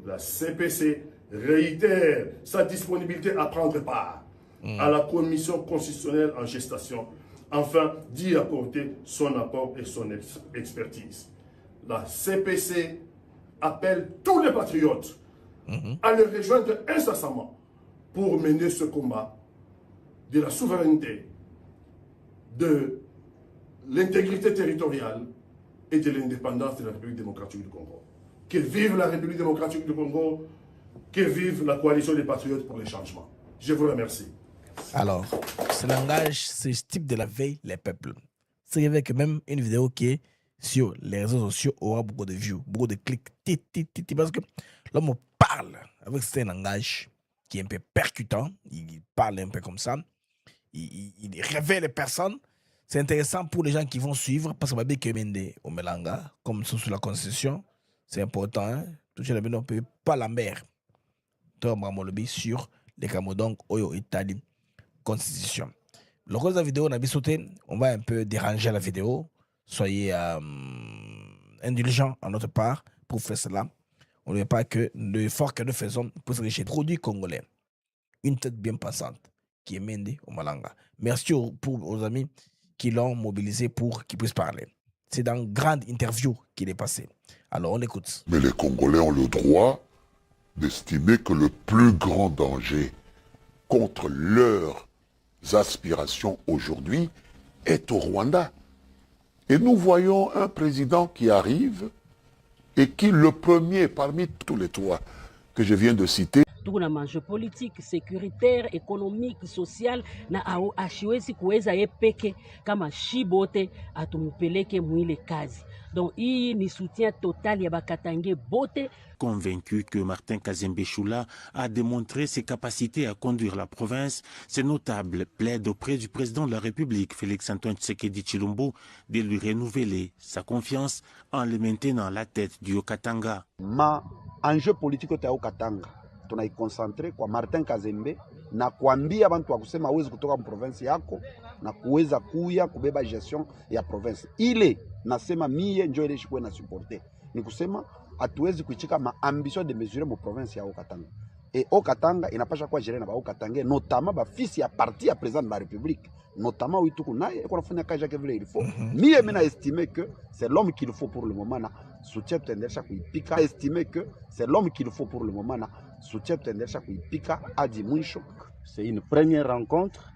La CPC réitère sa disponibilité à prendre part à la commission constitutionnelle en gestation, afin d'y apporter son apport et son expertise. La CPC appelle tous les patriotes à le rejoindre incessamment pour mener ce combat de la souveraineté, de l'intégrité territoriale et de l'indépendance de la République démocratique du Congo. Que vive la République démocratique du Congo, que vive la coalition des patriotes pour les changements. Je vous remercie. Alors, ce langage, ce type de la veille, les peuples. C'est vrai que même une vidéo qui est sur les réseaux sociaux aura beaucoup de views, beaucoup de clics, parce que l'homme parle avec ce langage qui est un peu percutant, il parle un peu comme ça, il révèle les personnes. C'est intéressant pour les gens qui vont suivre, parce que Babi Kemende au Melanga, comme sous la Constitution, c'est important, hein? Tout le monde ne peut pas la mer. Sur les Camodong, Oyo, Italie. Constitution. Le reste de la vidéo, on a bien sauté. On va un peu déranger la vidéo. Soyez indulgents à notre part pour faire cela. On ne veut pas que l'effort que nous faisons pour se richer. Produit congolais. Une tête bien passante qui est Mende au Malanga. Merci aux amis qui l'ont mobilisé pour qu'il puisse parler. C'est dans une grande interview qu'il est passé. Alors on écoute. Mais les Congolais ont le droit d'estimer que le plus grand danger contre leurs aspirations aujourd'hui est au Rwanda. Et nous voyons un président qui arrive et qui, le premier parmi tous les trois que je viens de citer, tuko na manjeu politique, sécuritaire, économique, social na ashiwezi kuweza ye peke kama shibote atumupeleke mwile kazi. Donc hii ni soutien total ya bakatange bote. Convaincu que Martin Kazembe Choula a démontré ses capacités à conduire la province, ces notables plaident auprès du président de la République, Félix-Antoine Tshisekedi Tshilombo, de lui renouveler sa confiance en le maintenant à la tête du Haut-Katanga. Ma enjeu politique ya Haut-Katanga tunaikonsantre kwa Martin Kazembe na kuambia bantu wa kusema hawezi kutoka province yako na kuweza kuya kubeba gestion ya province ile. Nasema mie njo ile shikwe na supporter ni kusema hatuwezi kuichika ma ambition de mesurer mo province ya Haut-Katanga. Et Haut-Katanga inapasha kuwa géré na ba Haut-Katanga, notamment ba fils ya parti ya président de la République, notamment Ouituku naye eko nafanya kazi yake vile il faut. Mie mena estimer que c'est l'homme qu'il faut pour le moment na soutien tuendelesha kuipika. Estimer que c'est l'homme qu'il faut pour le moment na soutien tuendelesha kuipika hadi mwisho. C'est une première rencontre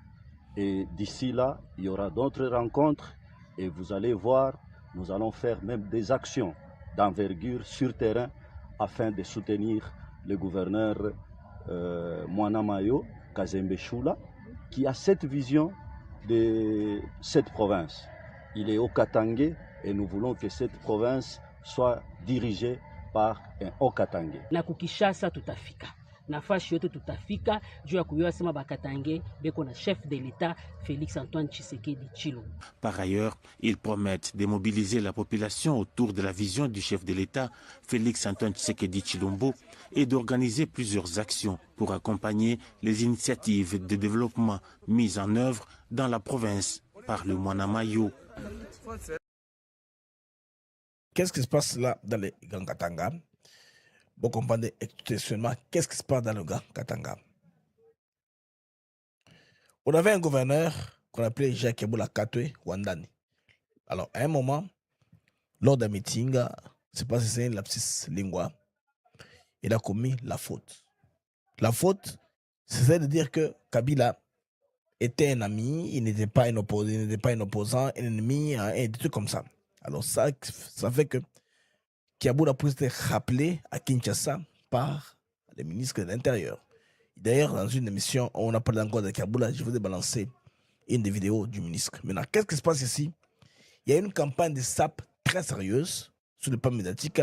et d'ici là, il y aura d'autres rencontres et vous allez voir, nous allons faire même des actions d'envergure sur terrain afin de soutenir le gouverneur Mwana Mayo Kazembe Choula qui a cette vision de cette province. Il est Haut-Katangais et nous voulons que cette province soit dirigée par un Haut-Katangais. Na kukishasa tutafika. Nafasi yote tutafika juu ya kuyua sema bakatange beko na chef de l'État Félix-Antoine Tshisekedi Tshilombo. Par ailleurs, ils promettent de mobiliser la population autour de la vision du chef de l'État Félix-Antoine Tshisekedi Tshilombo et d'organiser plusieurs actions pour accompagner les initiatives de développement mises en œuvre dans la province par le Mwana Mayo. Qu'est-ce qui se passe là dans les Grands Katanga? Vous comprenez exceptionnellement qu'est-ce qui se passe dans le Grand Katanga. On avait un gouverneur qu'on appelait Jacques Ebola Katwe Wandani. Alors, à un moment, lors d'un meeting, c'est pas si c'est un lapsus lingua, il a commis la faute. La faute, c'est de dire que Kabila était un ami, il n'était pas un opposant, un ennemi, et des trucs comme ça. Alors ça fait que Kiaboula a été rappelé à Kinshasa par le ministre de l'Intérieur. D'ailleurs, dans une émission, on a parlé encore de Kiaboula, je vais balancer une des vidéos du ministre. Maintenant, qu'est-ce qui se passe ici? Il y a une campagne de SAP très sérieuse sur le plan médiatique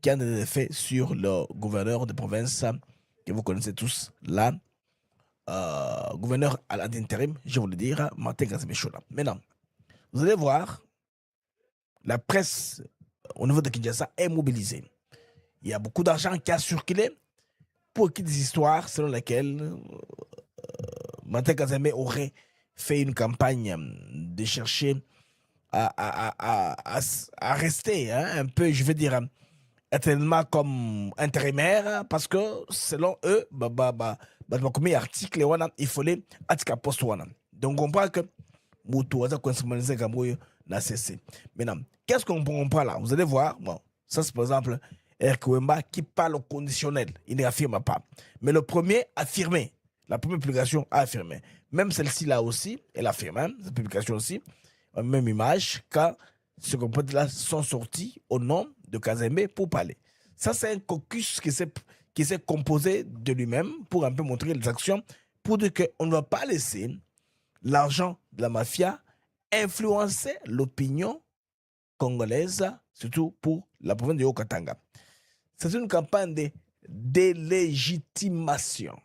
qui a des effets sur le gouverneur de province que vous connaissez tous là, gouverneur à l'intérim, je vous le dire, Martin Kazemeshola. Maintenant, vous allez voir, la presse au niveau de Kinshasa est mobilisée. Il y a beaucoup d'argent qui a circulé pour qu'il y ait des histoires selon lesquelles Martin Kazemé aurait fait une campagne de chercher à rester un peu, je veux dire, éternellement comme intérimaire, parce que selon eux, comme article, il fallait article poste. Donc on comprend que n'a cessé. Maintenant, qu'est-ce qu'on comprend là? Vous allez voir, bon, ça c'est par exemple Eric Wemba qui parle au conditionnel, il n'affirme pas. Mais le premier affirmé, la première publication a affirmé. Même celle-ci là aussi, elle affirme, cette publication aussi, même image, quand ce qu'on peut là sont sortis au nom de Kazembe pour parler. Ça, c'est un caucus qui s'est composé de lui-même pour un peu montrer les actions, pour dire qu'on ne va pas laisser l'argent de la mafia influencer l'opinion congolaise, surtout pour la province de Haut-Katanga. C'est une campagne de délégitimation.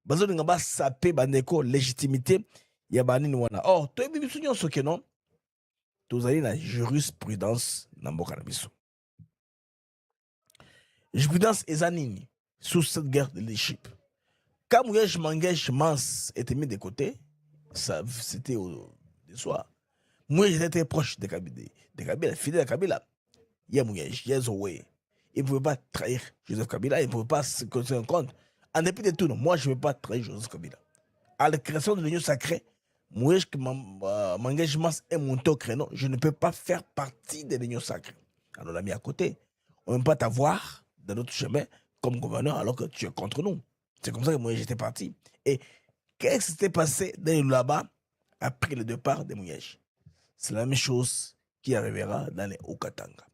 Bazo de ngaba sapé bandeko légitimité ya banini wana. Oh, to ebi biso nyonso ke non. Tozali na jurisprudence na mboka na biso. Jurisprudence eza nini sous cette guerre de leadership. Quand Mouyej Mangesh Mans était mis de côté, ça c'était au soir. Mouyej était très proche de Kabila, fidèle à Kabila. Il y a Mouyej, il y a Zoé. Il ne pouvait pas trahir Joseph Kabila, il ne pouvait pas se rendre compte. En dépit de tout, non, moi je ne veux pas trahir Joseph Kabila. À la création de l'Union sacrée, Mouyej Mangesh Mans est monté au créneau. Je ne peux pas faire partie de l'Union sacrée. Alors on l'a mis à côté. On ne peut pas t'avoir dans notre chemin comme gouverneur alors que tu es contre nous. C'est comme ça que Mouyej était parti. Et qu'est-ce qui s'était passé dans le là-bas après le départ de Mouyej? C'est la même chose qui arrivera dans les Haut-Katanga.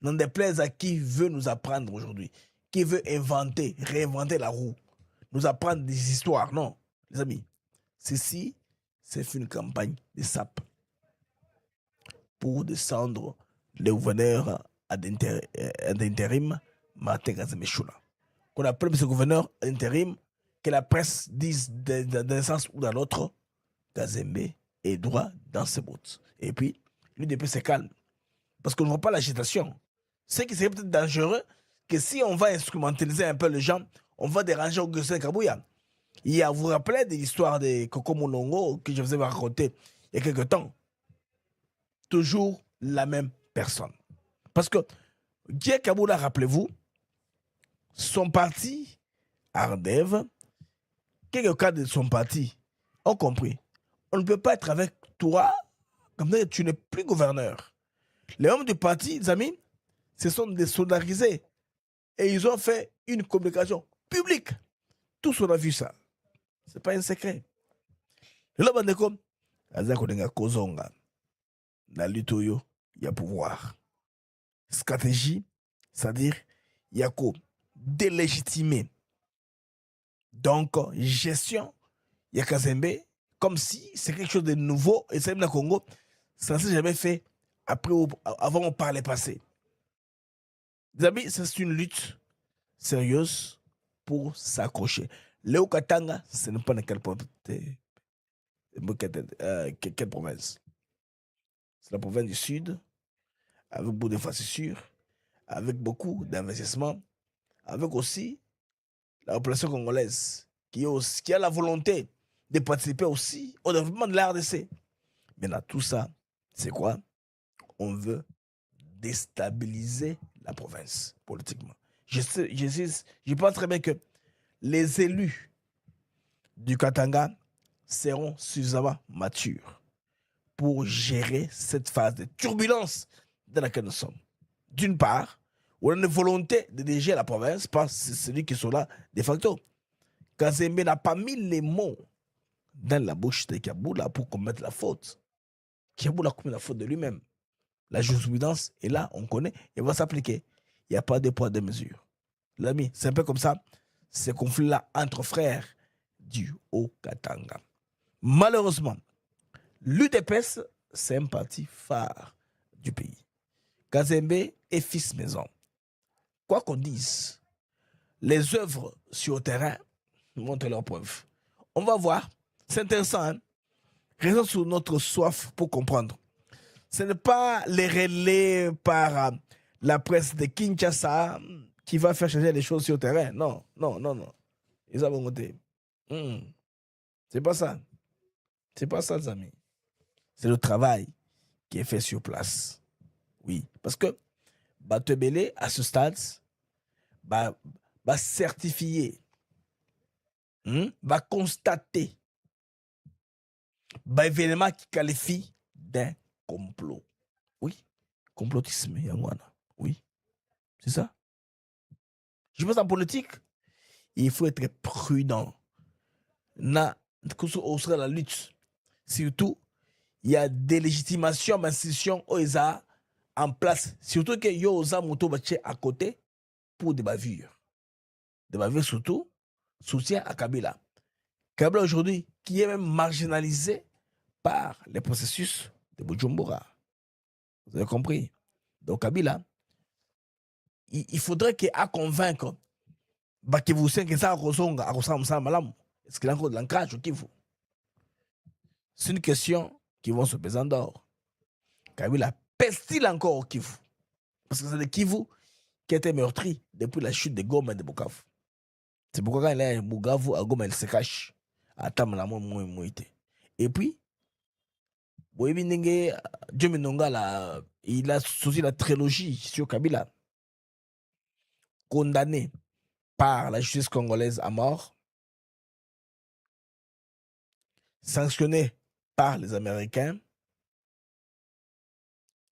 N'en déplaise à qui veut nous apprendre aujourd'hui, qui veut réinventer la roue, nous apprendre des histoires. Non, les amis, ceci, c'est une campagne de SAP pour descendre le gouverneur d'intérim, Martin Kazemeshola. Qu'on appelle ce gouverneur d'intérim, que la presse dise d'un sens ou dans l'autre, Kazembe est droit dans ses bottes. Et puis, l'UDP se calme. Parce qu'on ne voit pas l'agitation. Ce qui serait peut-être dangereux, que si on va instrumentaliser un peu les gens, on va déranger Augustin Kabouya. Vous vous rappelez de l'histoire de Koko Moulongo que je vous ai raconté il y a quelque temps? Toujours la même personne. Parce que Guy Kaboula, rappelez-vous, son parti, Ardev, quelques cadres de son parti ont compris. On ne peut pas être avec toi comme ça, tu n'es plus gouverneur. Les hommes du parti, les amis, se sont désolidarisés. Et ils ont fait une communication publique. Tous on a vu ça. Ce n'est pas un secret. Le bandeko, Azakodenga Kozonga, la lutte, il y a pouvoir. Stratégie, c'est-à-dire, il y a quoi? Délégitimer. Donc, gestion, il y a Kazembe, comme si c'est quelque chose de nouveau, et c'est même le Congo, ça ne s'est jamais fait avant ou par le passé. Les amis, c'est une lutte sérieuse pour s'accrocher. Le Haut-Katanga, ce n'est pas dans quelle province. C'est la province du Sud, avec beaucoup d'infrastructures, avec beaucoup d'investissements, avec aussi la population congolaise qui a la volonté de participer aussi au développement de la RDC. Maintenant, tout ça, c'est quoi? On veut déstabiliser la province politiquement. Je pense très bien que les élus du Katanga seront suffisamment matures pour gérer cette phase de turbulence dans laquelle nous sommes. D'une part, on a une volonté de diriger la province par celui qui sont là de facto. Kazembe n'a pas mis les mots dans la bouche de Kaboula pour commettre la faute. Kaboula a commis la faute de lui-même. La jurisprudence est là, on connaît, et va s'appliquer. Il n'y a pas de poids de mesure. L'ami, c'est un peu comme ça, ce conflit-là entre frères du Haut-Katanga. Malheureusement, l'UDPS, c'est un parti phare du pays. Kazembe est fils maison. Quoi qu'on dise, les œuvres sur le terrain montrent leurs preuves. On va voir, c'est intéressant, hein? Raison sur notre soif pour comprendre. Ce n'est pas les relais par la presse de Kinshasa qui va faire changer les choses sur le terrain. Non, non, non, non. Ils ont monté. C'est pas ça. C'est pas ça, les amis. C'est le travail qui est fait sur place. Oui, parce que Batebele, à ce stade, va certifier, va constater, événement qui qualifie d'un complot. Oui, complotisme, Yangwana. Oui, c'est ça. Je pense en politique, il faut être prudent. On sera la lutte. Surtout, il y a des légitimations d'institutions en place. Surtout que yo osa moto bache à côté pour des bavures. Des bavures surtout, soutien à Kabila. Kabila aujourd'hui, qui est même marginalisé par les processus de Bujumbura. Vous avez compris? Donc Kabila, il faudrait qu'il a convaincre que vous savez que ça a est-ce qu'il a encore de l'ancrage au Kivu? C'est une question qui va se peser en dehors. Kabila pèse-t-il encore au Kivu? Parce que c'est le Kivu qui a été meurtri depuis la chute de Goma et de Bukavu. C'est pourquoi quand il est à Bukavu, à Goma, il se cache. Et puis, Dieu Minonga, il a sorti la trilogie sur Kabila, condamné par la justice congolaise à mort, sanctionné par les Américains,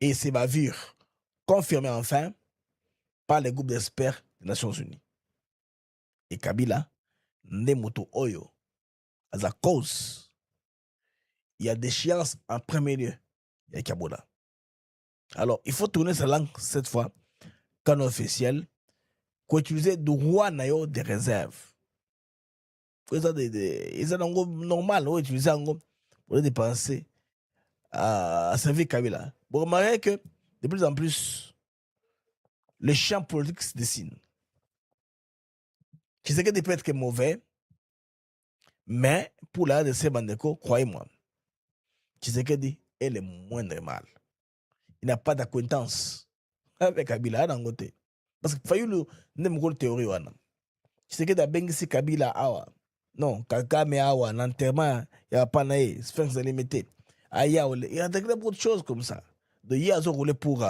et ses bavures confirmées enfin par les groupes d'experts des Nations Unies. Et Kabila, Nemoto Oyo, à sa cause, il y a des déchéance en premier lieu, il y a Kabola. Alors, il faut tourner sa langue cette fois, canon officiel, qu'on utilise du roi nayo des réserves. Ils sont normal, on utilise pour dépenser à servir Kabila. Vous remarquez que de plus en plus, le champ politique se dessine. Je sais que peut être mauvais, mais pour la de ces bandeko, croyez-moi, Tshisekedi est le moindre mal. Il n'a pas d'acquaintance avec Kabila dans côté. Parce que Fayulu n'a pas de théorie. Tshisekedi a bengisi Kabila awa. Non, Kagame awa, l'enterrement, il n'y a pas naïe, Sphinx limité. Il y a beaucoup de choses comme ça. De hier, ils ont roulé pour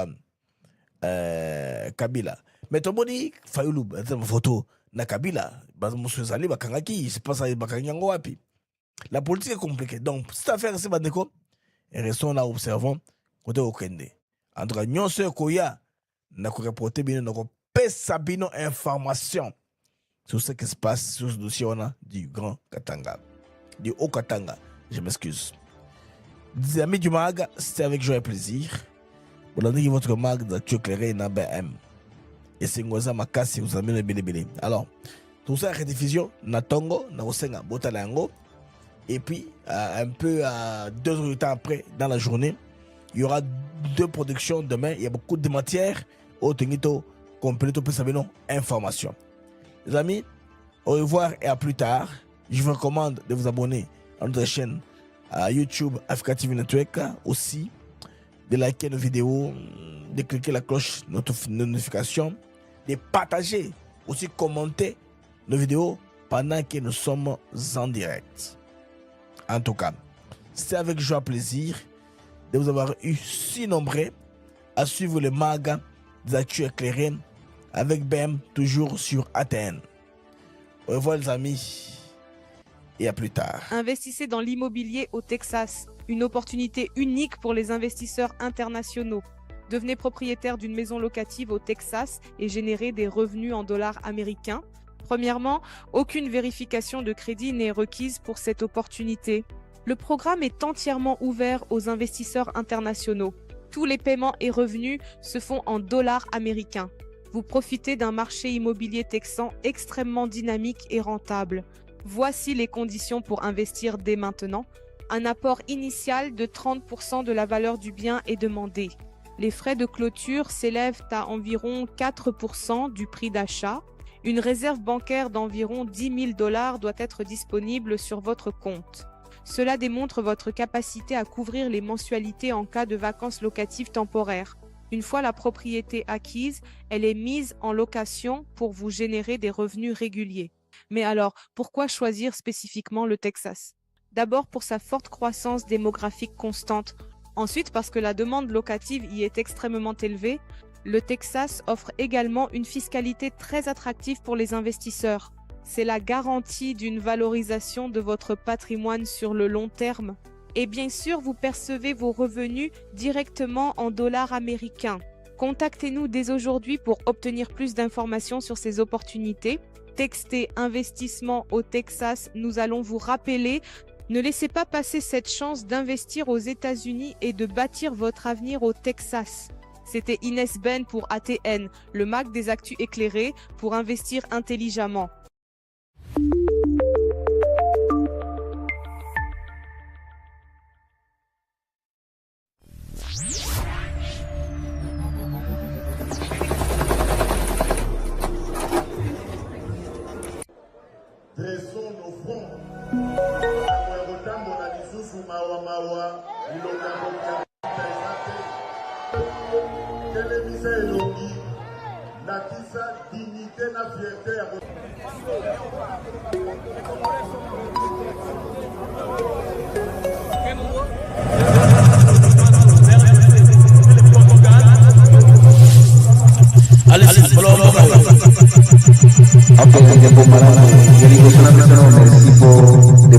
Kabila. Mais tout le monde dit, Fayulu, une photo na Kabila, c'est pas ça, la politique est compliquée. Donc, cette affaire, c'est bandeko. Et restons là, observons, côté Okende. En tout cas, nous sommes Koya, nous avons reporté bien, nous avons sabino information sur ce qui se passe sur ce dossier du Grand Katanga, du Haut Katanga. Je m'excuse. Des amis du MAG, c'était avec joie et plaisir. Vous avez dit votre MAG d'actu éclairé dans BM. Et c'est Ngoza Makasi, vous avez mis le bélé. Alors, tout ça, rediffusion, Natongo, Naosenga, Botalango. Et puis, un peu 2 heures de temps après, dans la journée, il y aura 2 productions demain. Il y a beaucoup de matière. Au Tenito, compléto, Pesabino, information. Les amis, au revoir et à plus tard. Je vous recommande de vous abonner à notre chaîne YouTube Africa TV Network. Aussi, de liker nos vidéos, de cliquer la cloche de notification, de partager, aussi commenter nos vidéos pendant que nous sommes en direct. En tout cas, c'est avec joie et plaisir de vous avoir eu si nombreux à suivre le MAG des actus éclairés avec BM toujours sur ATN. Au revoir les amis et à plus tard. Investissez dans l'immobilier au Texas. Une opportunité unique pour les investisseurs internationaux. Devenez propriétaire d'une maison locative au Texas et générez des revenus en dollars américains. Premièrement, aucune vérification de crédit n'est requise pour cette opportunité. Le programme est entièrement ouvert aux investisseurs internationaux. Tous les paiements et revenus se font en dollars américains. Vous profitez d'un marché immobilier texan extrêmement dynamique et rentable. Voici les conditions pour investir dès maintenant. Un apport initial de 30% de la valeur du bien est demandé. Les frais de clôture s'élèvent à environ 4% du prix d'achat. Une réserve bancaire d'environ 10 000 $ doit être disponible sur votre compte. Cela démontre votre capacité à couvrir les mensualités en cas de vacances locatives temporaires. Une fois la propriété acquise, elle est mise en location pour vous générer des revenus réguliers. Mais alors, pourquoi choisir spécifiquement le Texas? D'abord pour sa forte croissance démographique constante. Ensuite parce que la demande locative y est extrêmement élevée. Le Texas offre également une fiscalité très attractive pour les investisseurs. C'est la garantie d'une valorisation de votre patrimoine sur le long terme. Et bien sûr, vous percevez vos revenus directement en dollars américains. Contactez-nous dès aujourd'hui pour obtenir plus d'informations sur ces opportunités. Textez investissement au Texas, nous allons vous rappeler. Ne laissez pas passer cette chance d'investir aux États-Unis et de bâtir votre avenir au Texas. C'était Inès Ben pour ATN, le mag des actus éclairés pour investir intelligemment. Dressons nos fronts. Dignité na fierté Merci pour